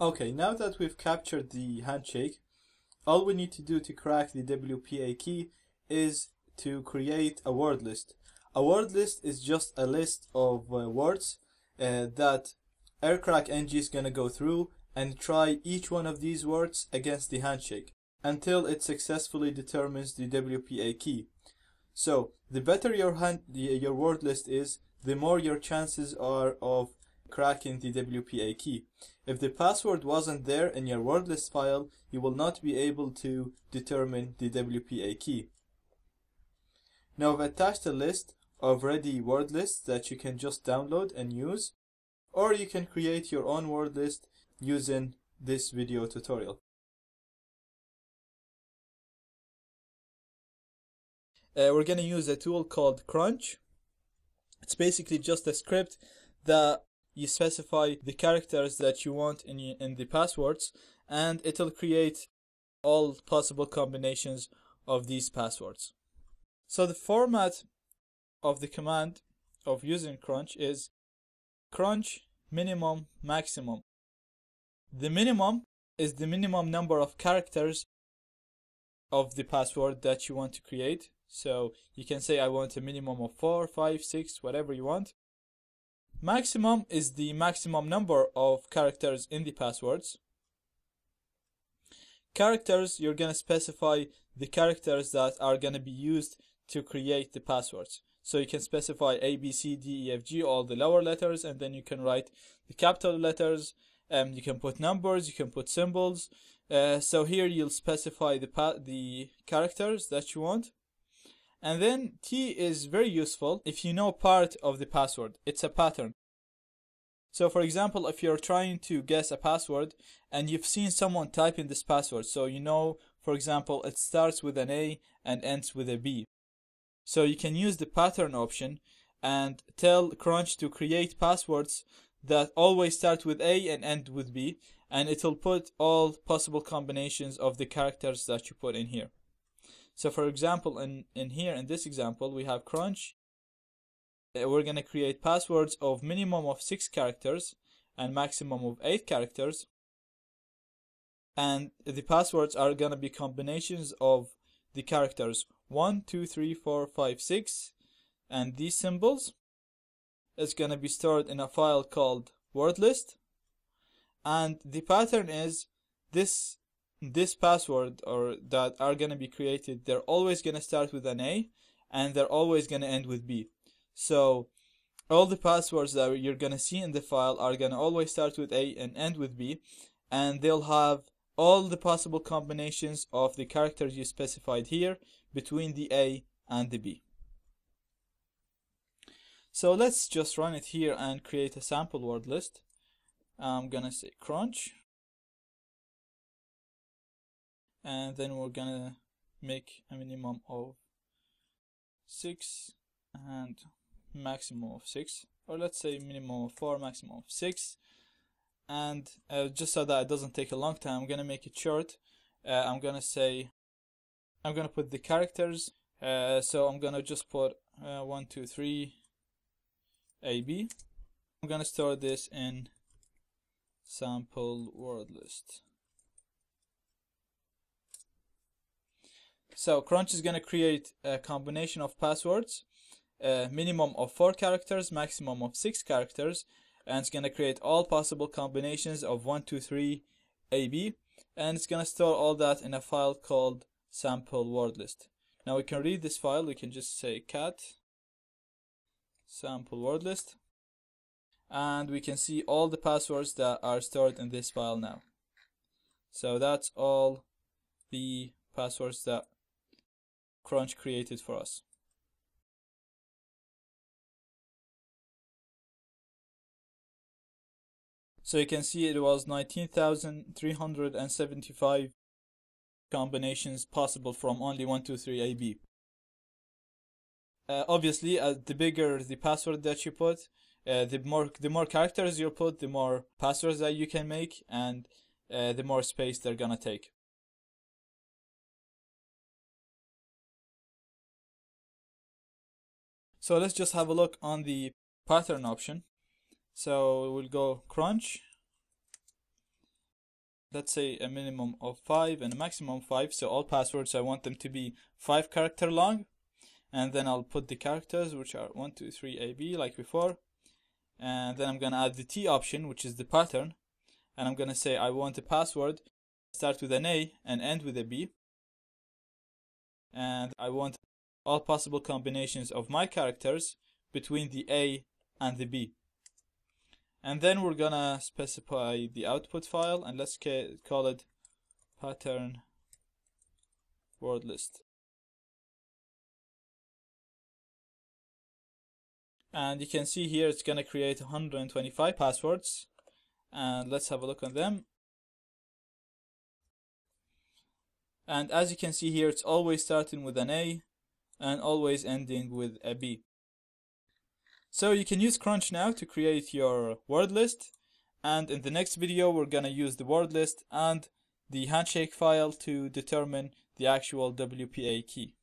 Okay, now that we've captured the handshake, all we need to do to crack the WPA key is to create a word list. A word list is just a list of words that AirCrackNG is going to go through and try each one of these words against the handshake until it successfully determines the WPA key. So the better your word list is, the more your chances are of cracking the WPA key. If the password wasn't there in your word list file, you will not be able to determine the WPA key. Now I've attached a list of ready word lists that you can just download and use, or you can create your own word list using this video tutorial. We're going to use a tool called Crunch. It's basically just a script that you specify the characters that you want in the passwords, and it'll create all possible combinations of these passwords. So the format of the command of using Crunch is crunch minimum maximum. The minimum is the minimum number of characters of the password that you want to create. So you can say I want a minimum of 4, 5, 6, whatever you want. Maximum is the maximum number of characters in the passwords. Characters, you're going to specify the characters that are going to be used to create the passwords. So you can specify A, B, C, D, E, F, G, all the lower letters, and then you can write the capital letters. You can put numbers, you can put symbols. So here you'll specify the characters that you want. And then T is very useful if you know part of the password. It's a pattern. So for example, if you're trying to guess a password and you've seen someone type in this password, so you know, for example, it starts with an A and ends with a B. So you can use the pattern option and tell Crunch to create passwords that always start with A and end with B, and it'll put all possible combinations of the characters that you put in here. So for example, in this example, we have Crunch. We're going to create passwords of minimum of 6 characters and maximum of 8 characters. And the passwords are going to be combinations of the characters 1, 2, 3, 4, 5, 6. And these symbols is going to be stored in a file called Wordlist. And the pattern is this password or that are going to be created, they're always going to start with an A and they're always going to end with B. So all the passwords that you're going to see in the file are going to always start with A and end with B, and they'll have all the possible combinations of the characters you specified here between the A and the B. So let's just run it here and create a sample word list. I'm going to say crunch. And then we're gonna make a minimum of 6 and maximum of 6, or let's say minimum of 4, maximum of 6. And just so that it doesn't take a long time, I'm gonna make it short. I'm gonna put the characters. So I'm gonna just put 1, 2, 3 AB. I'm gonna store this in sample word list. So Crunch is going to create a combination of passwords, minimum of 4 characters, maximum of 6 characters, and it's going to create all possible combinations of 1, 2, 3, AB, and it's going to store all that in a file called sample word list. Now we can read this file. We can just say cat sample word list, and we can see all the passwords that are stored in this file now. So that's all the passwords that Crunch created for us. So you can see it was 19,375 combinations possible from only 1, 2, 3 AB. Obviously, the bigger the password that you put, the more characters you put, the more passwords that you can make, and the more space they're gonna take. So let's just have a look on the pattern option. So we'll go crunch, let's say a minimum of 5 and a maximum of 5. So all passwords, I want them to be 5 character long. And then I'll put the characters, which are 1, 2, 3, AB, like before. And then I'm going to add the T option, which is the pattern. And I'm going to say I want a password start with an A and end with a B. And I want all possible combinations of my characters between the A and the B. And then we're going to specify the output file, and let's call it pattern word list. And you can see here it's going to create 125 passwords. And let's have a look on them. And as you can see here, it's always starting with an A and always ending with a B. So you can use Crunch now to create your word list. And in the next video, we're going to use the word list and the handshake file to determine the actual WPA key.